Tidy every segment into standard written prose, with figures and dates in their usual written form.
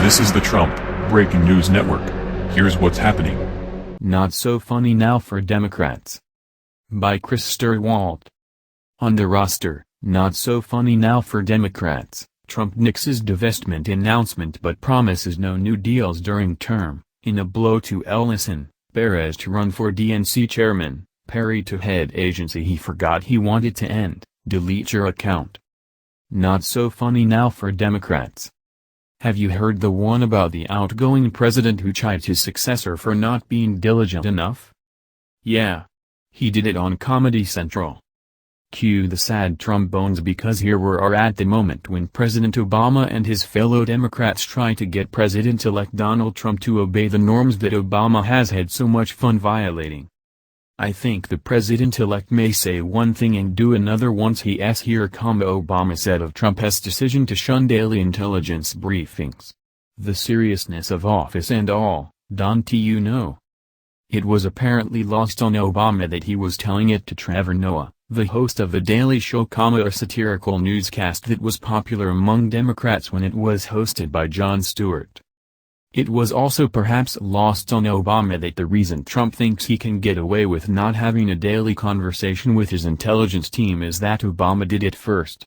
This is the Trump Breaking News Network. Here's what's happening. Not so funny now for Democrats. By Chris Stirewalt. On the roster, not so funny now for Democrats. Trump nixes divestment announcement but promises no new deals during term. In a blow to Ellison, Perez to run for DNC chairman, Perry to head agency he forgot he wanted to end, delete your account. Not so funny now for Democrats. Have you heard the one about the outgoing president who chides his successor for not being diligent enough? Yeah. He did it on Comedy Central. Cue the sad trombones because here we are at the moment when President Obama and his fellow Democrats try to get President-elect Donald Trump to obey the norms that Obama has had so much fun violating. I think the President-elect may say one thing and do another once he's here, Obama said of Trump's decision to shun daily intelligence briefings. The seriousness of office and all, don't you know? It was apparently lost on Obama that he was telling it to Trevor Noah, the host of The Daily Show, a satirical newscast that was popular among Democrats when it was hosted by Jon Stewart. It was also perhaps lost on Obama that the reason Trump thinks he can get away with not having a daily conversation with his intelligence team is that Obama did it first.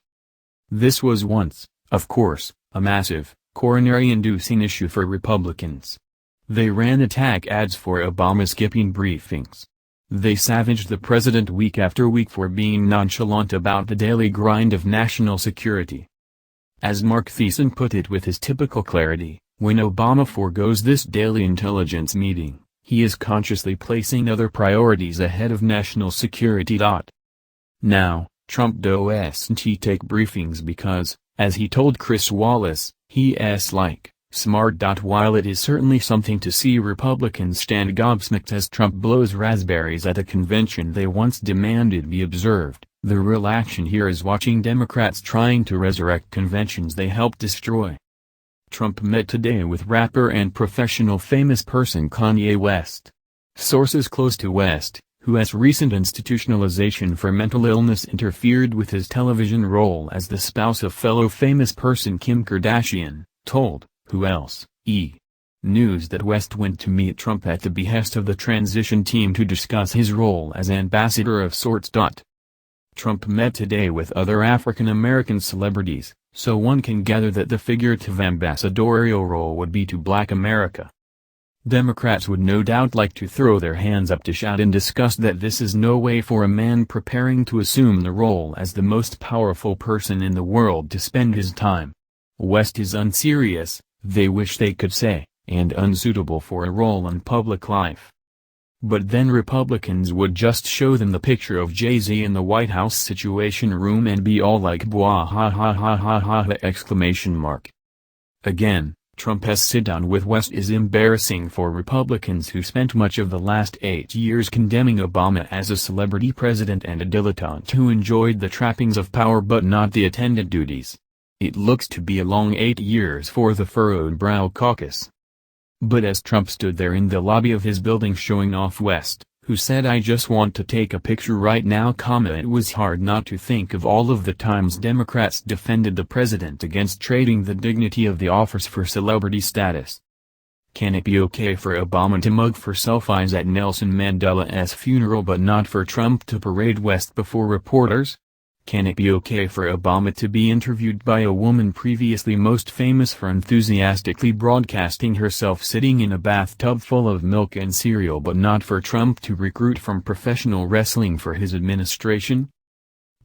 This was once, of course, a massive, coronary-inducing issue for Republicans. They ran attack ads for Obama skipping briefings. They savaged the president week after week for being nonchalant about the daily grind of national security. As Mark Thiessen put it with his typical clarity, when Obama forgoes this daily intelligence meeting, he is consciously placing other priorities ahead of national security. Now, Trump doesn't take briefings because, as he told Chris Wallace, he's like, smart. While it is certainly something to see Republicans stand gobsmacked as Trump blows raspberries at a convention they once demanded be observed, the real action here is watching Democrats trying to resurrect conventions they helped destroy. Trump met today with rapper and professional famous person Kanye West. Sources close to West, whose recent institutionalization for mental illness interfered with his television role as the spouse of fellow famous person Kim Kardashian, told, who else, News that West went to meet Trump at the behest of the transition team to discuss his role as ambassador of sorts. Trump met today with other African-American celebrities, so one can gather that the figurative ambassadorial role would be to Black America. Democrats would no doubt like to throw their hands up to shout in disgust that this is no way for a man preparing to assume the role as the most powerful person in the world to spend his time. West is unserious, they wish they could say, and unsuitable for a role in public life. But then Republicans would just show them the picture of Jay-Z in the White House Situation Room and be all like bwah ha ha ha ha ha exclamation mark. Again, Trump's sit-down with West is embarrassing for Republicans who spent much of the last 8 years condemning Obama as a celebrity president and a dilettante who enjoyed the trappings of power but not the attendant duties. It looks to be a long 8 years for the furrowed brow caucus. But as Trump stood there in the lobby of his building showing off West, who said I just want to take a picture right now, it was hard not to think of all of the times Democrats defended the president against trading the dignity of the office for celebrity status. Can it be okay for Obama to mug for selfies at Nelson Mandela's funeral but not for Trump to parade West before reporters? Can it be okay for Obama to be interviewed by a woman previously most famous for enthusiastically broadcasting herself sitting in a bathtub full of milk and cereal but not for Trump to recruit from professional wrestling for his administration?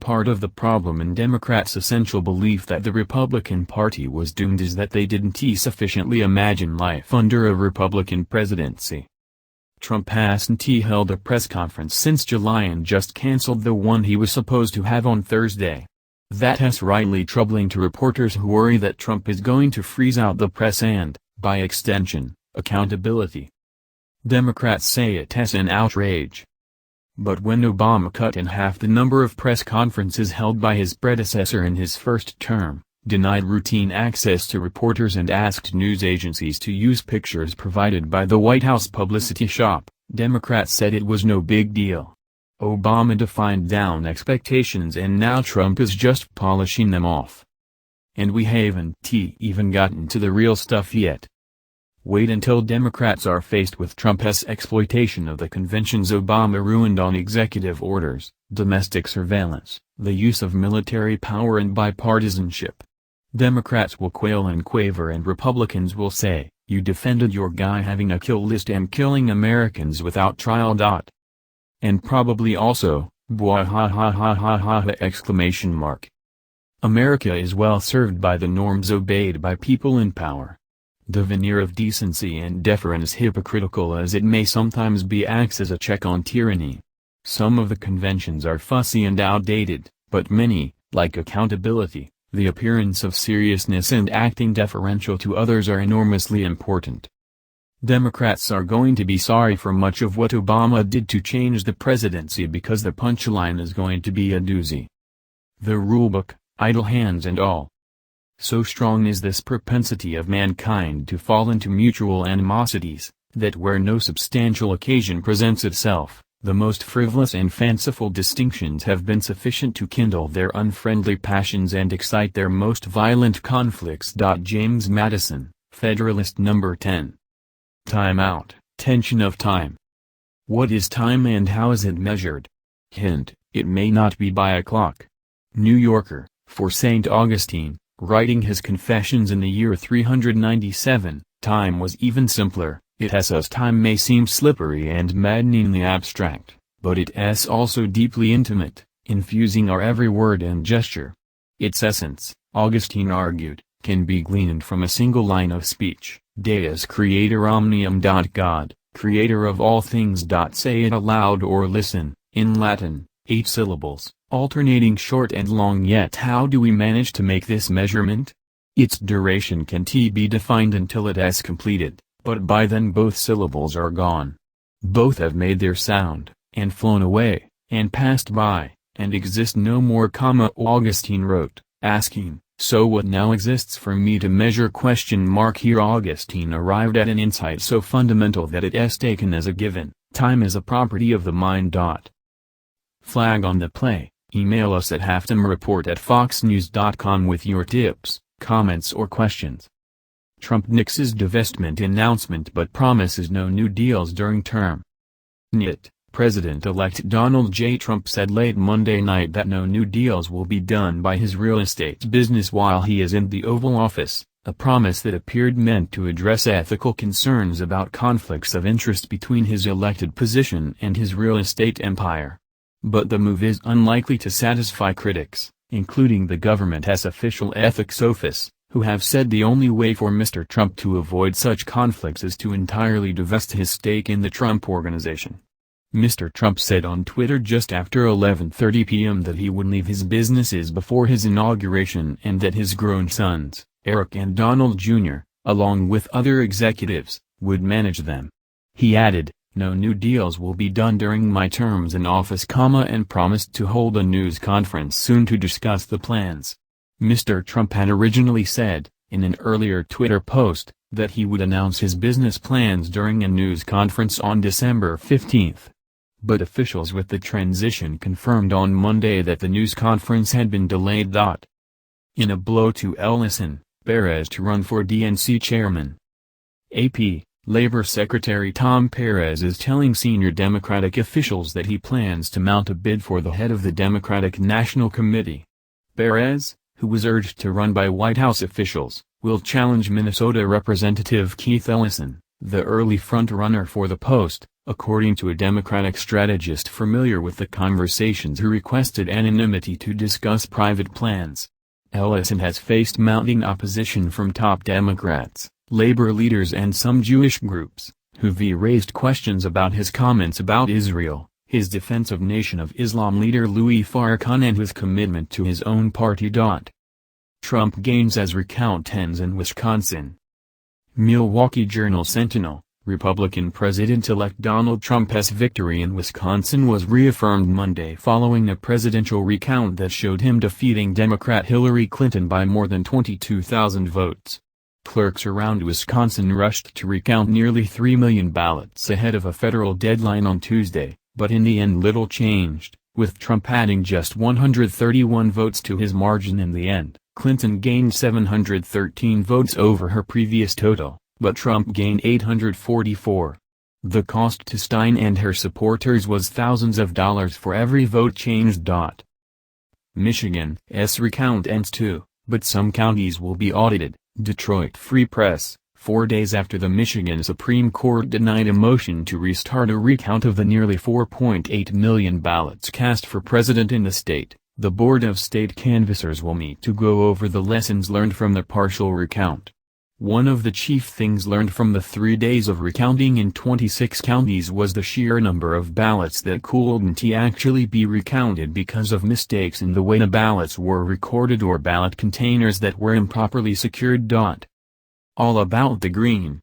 Part of the problem in Democrats' essential belief that the Republican Party was doomed is that they didn't sufficiently imagine life under a Republican presidency. Trump hasn't held a press conference since July and just cancelled the one he was supposed to have on Thursday. That's rightly troubling to reporters who worry that Trump is going to freeze out the press and, by extension, accountability. Democrats say it's an outrage. But when Obama cut in half the number of press conferences held by his predecessor in his first term, denied routine access to reporters and asked news agencies to use pictures provided by the White House publicity shop, Democrats said it was no big deal. Obama defined down expectations and now Trump is just polishing them off. And we haven't even gotten to the real stuff yet. Wait until Democrats are faced with Trump's exploitation of the conventions Obama ruined on executive orders, domestic surveillance, the use of military power and bipartisanship. Democrats will quail and quaver and Republicans will say, "You defended your guy having a kill list and killing Americans without trial." And probably also, "Bwahahahahaha!" America is well served by the norms obeyed by people in power. The veneer of decency and deference, hypocritical as it may sometimes be, acts as a check on tyranny. Some of the conventions are fussy and outdated, but many, like accountability, the appearance of seriousness and acting deferential to others, are enormously important. Democrats are going to be sorry for much of what Obama did to change the presidency because the punchline is going to be a doozy. The rulebook, idle hands and all. So strong is this propensity of mankind to fall into mutual animosities, that where no substantial occasion presents itself, the most frivolous and fanciful distinctions have been sufficient to kindle their unfriendly passions and excite their most violent conflicts. James Madison, Federalist No. 10. Time out, tension of time. What is time and how is it measured? Hint, it may not be by a clock. New Yorker, for St. Augustine, writing his Confessions in the year 397, time was even simpler. It us time may seem slippery and maddeningly abstract, but it also deeply intimate, infusing our every word and gesture. Its essence, Augustine argued, can be gleaned from a single line of speech: Deus creator omnium. God, creator of all things. Say it aloud or listen, in Latin, 8 syllables, alternating short and long. Yet how do we manage to make this measurement? Its duration can't be defined until it has completed, but by then both syllables are gone. Both have made their sound, and flown away, and passed by, and exist no more. Augustine wrote, asking, "So what now exists for me to measure?" Here Augustine arrived at an insight so fundamental that it is taken as a given: time is a property of the mind. Flag on the play. Email us at halftimereport@foxnews.com with your tips, comments or questions. Trump nixes divestment announcement but promises no new deals during term. President-elect Donald J. Trump said late Monday night that no new deals will be done by his real estate business while he is in the Oval Office, a promise that appeared meant to address ethical concerns about conflicts of interest between his elected position and his real estate empire. But the move is unlikely to satisfy critics, including the government's official ethics office, who have said the only way for Mr. Trump to avoid such conflicts is to entirely divest his stake in the Trump Organization. Mr. Trump said on Twitter just after 11:30 p.m. that he would leave his businesses before his inauguration and that his grown sons, Eric and Donald Jr., along with other executives, would manage them. He added, "No new deals will be done during my terms in office," and promised to hold a news conference soon to discuss the plans. Mr. Trump had originally said, in an earlier Twitter post, that he would announce his business plans during a news conference on December 15. But officials with the transition confirmed on Monday that the news conference had been delayed. In a blow to Ellison, Perez to run for DNC chairman. AP, Labor Secretary Tom Perez is telling senior Democratic officials that he plans to mount a bid for the head of the Democratic National Committee. Perez, who was urged to run by White House officials, will challenge Minnesota Representative Keith Ellison, the early front-runner for the post, according to a Democratic strategist familiar with the conversations who requested anonymity to discuss private plans. Ellison has faced mounting opposition from top Democrats, labor leaders and some Jewish groups, who've raised questions about his comments about Israel, his defense of Nation of Islam leader Louis Farrakhan and his commitment to his own party. Trump gains as recount ends in Wisconsin. Milwaukee Journal-Sentinel, Republican President-elect Donald Trump's victory in Wisconsin was reaffirmed Monday following a presidential recount that showed him defeating Democrat Hillary Clinton by more than 22,000 votes. Clerks around Wisconsin rushed to recount nearly 3 million ballots ahead of a federal deadline on Tuesday, but in the end little changed, with Trump adding just 131 votes to his margin in the end, Clinton gained 713 votes over her previous total, but Trump gained 844. The cost to Stein and her supporters was thousands of dollars for every vote changed. Michigan's recount ends too, but some counties will be audited. Detroit Free Press, 4 days after the Michigan Supreme Court denied a motion to restart a recount of the nearly 4.8 million ballots cast for president in the state, the Board of State Canvassers will meet to go over the lessons learned from the partial recount. One of the chief things learned from the 3 days of recounting in 26 counties was the sheer number of ballots that couldn't actually be recounted because of mistakes in the way the ballots were recorded or ballot containers that were improperly secured. All about the Green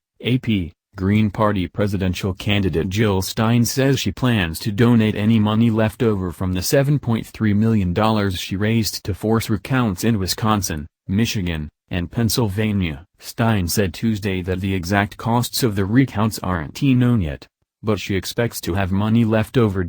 Party presidential candidate Jill Stein says she plans to donate any money left over from the $7.3 million she raised to force recounts in Wisconsin, Michigan, and Pennsylvania. Stein said Tuesday that the exact costs of the recounts aren't known yet, but she expects to have money left over.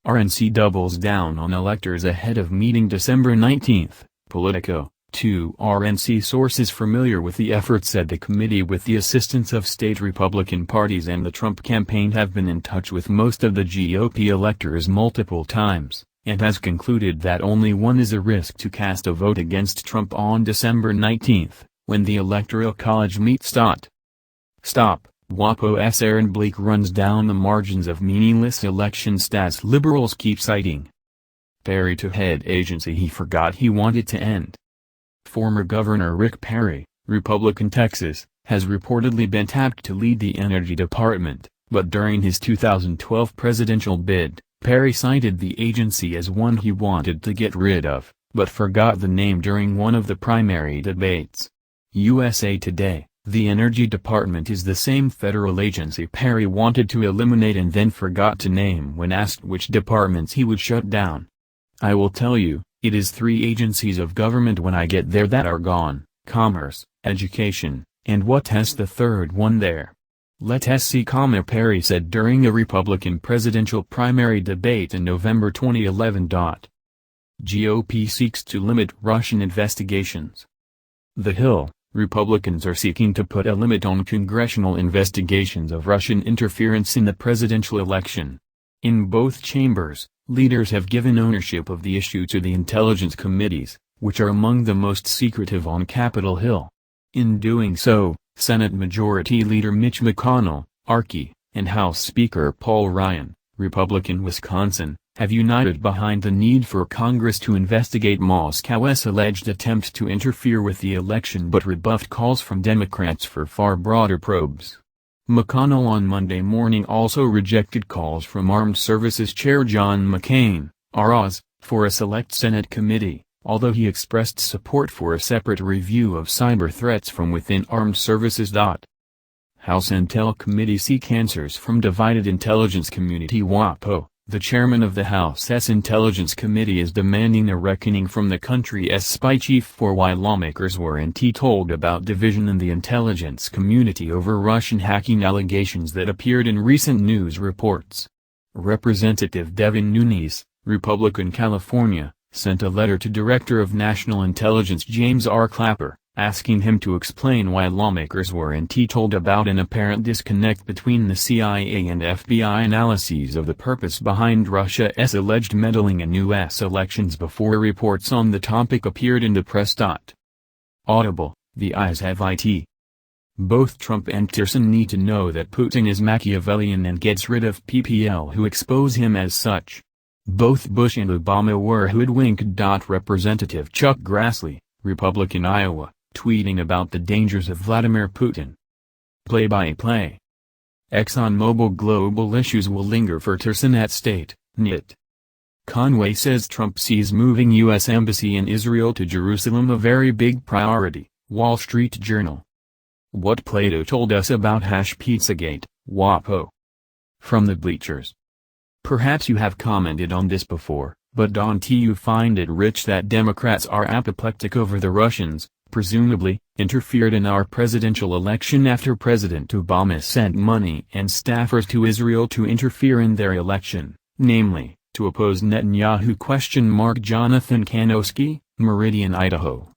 RNC doubles down on electors ahead of meeting December 19, Politico. Two RNC sources familiar with the effort said the committee, with the assistance of state Republican parties and the Trump campaign, have been in touch with most of the GOP electors multiple times, and has concluded that only one is a risk to cast a vote against Trump on December 19, when the Electoral College meets. Stop. WAPO's Aaron Blake runs down the margins of meaningless election stats liberals keep citing. Perry to head agency he forgot he wanted to end. Former Governor Rick Perry, Republican Texas, has reportedly been tapped to lead the Energy Department, but during his 2012 presidential bid, Perry cited the agency as one he wanted to get rid of, but forgot the name during one of the primary debates. USA Today, the Energy Department is the same federal agency Perry wanted to eliminate and then forgot to name when asked which departments he would shut down. I will tell you, it is 3 agencies of government when I get there that are gone: commerce, education, and what's the third one there? Let's see, Perry said during a Republican presidential primary debate in November 2011. GOP seeks to limit Russian investigations. The Hill, Republicans are seeking to put a limit on congressional investigations of Russian interference in the presidential election. In both chambers, leaders have given ownership of the issue to the intelligence committees, which are among the most secretive on Capitol Hill. In doing so, Senate Majority Leader Mitch McConnell, RK, and House Speaker Paul Ryan, Republican Wisconsin, have united behind the need for Congress to investigate Moscow's alleged attempt to interfere with the election but rebuffed calls from Democrats for far broader probes. McConnell on Monday morning also rejected calls from Armed Services Chair John McCain, ROS, for a select Senate committee, although he expressed support for a separate review of cyber threats from within armed services. House Intel Committee seek answers from divided intelligence community. WAPO, the chairman of the House's Intelligence Committee, is demanding a reckoning from the country's spy chief for why lawmakers weren't told about division in the intelligence community over Russian hacking allegations that appeared in recent news reports. Representative Devin Nunes, Republican California, sent a letter to Director of National Intelligence James R. Clapper, asking him to explain why lawmakers weren't told about an apparent disconnect between the CIA and FBI analyses of the purpose behind Russia's alleged meddling in U.S. elections before reports on the topic appeared in the press. Audible, the eyes have it. Both Trump and Tillerson need to know that Putin is Machiavellian and gets rid of PPL who expose him as such. Both Bush and Obama were hoodwinked. Representative Chuck Grassley, Republican Iowa, tweeting about the dangers of Vladimir Putin. Play-by-play. ExxonMobil global issues will linger for Tillerson at State, NIT. Conway says Trump sees moving U.S. Embassy in Israel to Jerusalem a very big priority, Wall Street Journal. What Plato told us about Pizzagate, WAPO. From the bleachers. Perhaps you have commented on this before, but don't you find it rich that Democrats are apoplectic over the Russians, presumably, interfered in our presidential election after President Obama sent money and staffers to Israel to interfere in their election, namely, to oppose Netanyahu? Jonathan Kanowski, Meridian, Idaho.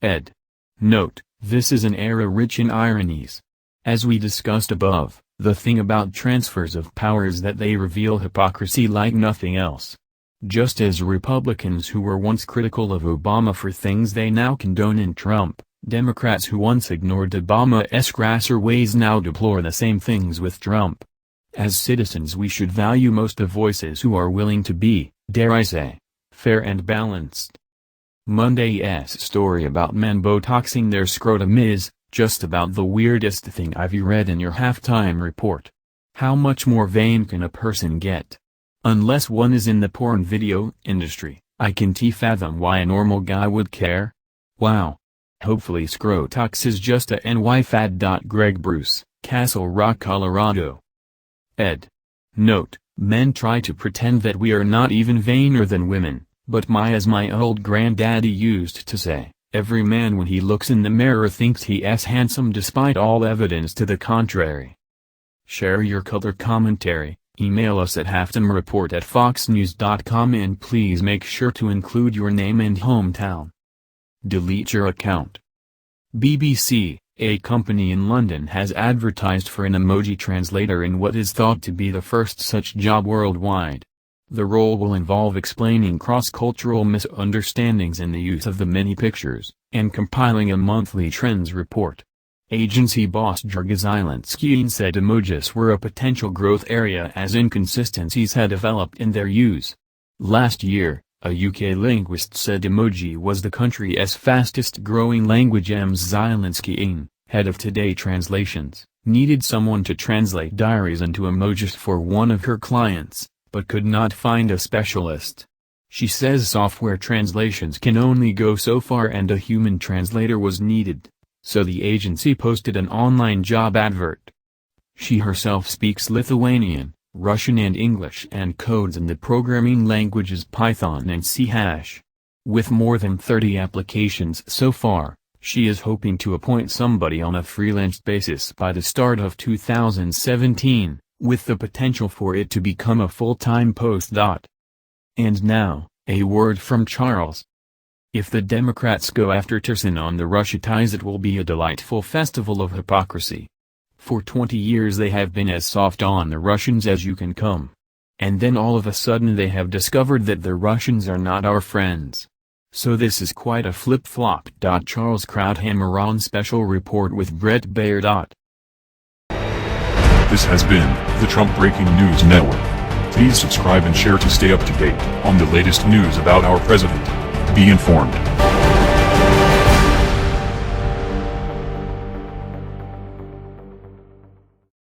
Ed. Note, this is an era rich in ironies. As we discussed above, the thing about transfers of power is that they reveal hypocrisy like nothing else. Just as Republicans who were once critical of Obama for things they now condone in Trump, Democrats who once ignored Obama's grasser ways now deplore the same things with Trump. As citizens we should value most the voices who are willing to be, dare I say, fair and balanced. Monday's story about men Botoxing their scrotum is just about the weirdest thing I've read in your halftime report. How much more vain can a person get? Unless one is in the porn video industry, I can't fathom why a normal guy would care. Wow. Hopefully Scrotox is just a NY fad. Greg Bruce, Castle Rock, Colorado. Ed. Note, men try to pretend that we are not even vainer than women, but as my old granddaddy used to say, every man when he looks in the mirror thinks he's handsome despite all evidence to the contrary. Share your color commentary, email us at halftimereport@foxnews.com and please make sure to include your name and hometown. Delete your account. BBC, a company in London has advertised for an emoji translator in what is thought to be the first such job worldwide. The role will involve explaining cross-cultural misunderstandings in the use of the many pictures, and compiling a monthly trends report. Agency boss Jurgis Islanskian said emojis were a potential growth area as inconsistencies had developed in their use. Last year, a UK linguist said emoji was the country's fastest growing language. Zielinski, head of Today Translations, needed someone to translate diaries into emojis for one of her clients, but could not find a specialist. She says software translations can only go so far and a human translator was needed, so the agency posted an online job advert. She herself speaks Lithuanian, Russian and English and codes in the programming languages Python and C#. With more than 30 applications so far, she is hoping to appoint somebody on a freelance basis by the start of 2017, with the potential for it to become a full-time post. And now, a word from Charles. If the Democrats go after Ellison on the Russia ties, it will be a delightful festival of hypocrisy. For 20 years they have been as soft on the Russians as you can come. And then all of a sudden they have discovered that the Russians are not our friends. So this is quite a flip-flop. Charles Krauthammer on Special Report with Brett Baer. This has been the Trump Breaking News Network. Please subscribe and share to stay up to date on the latest news about our president. Be informed.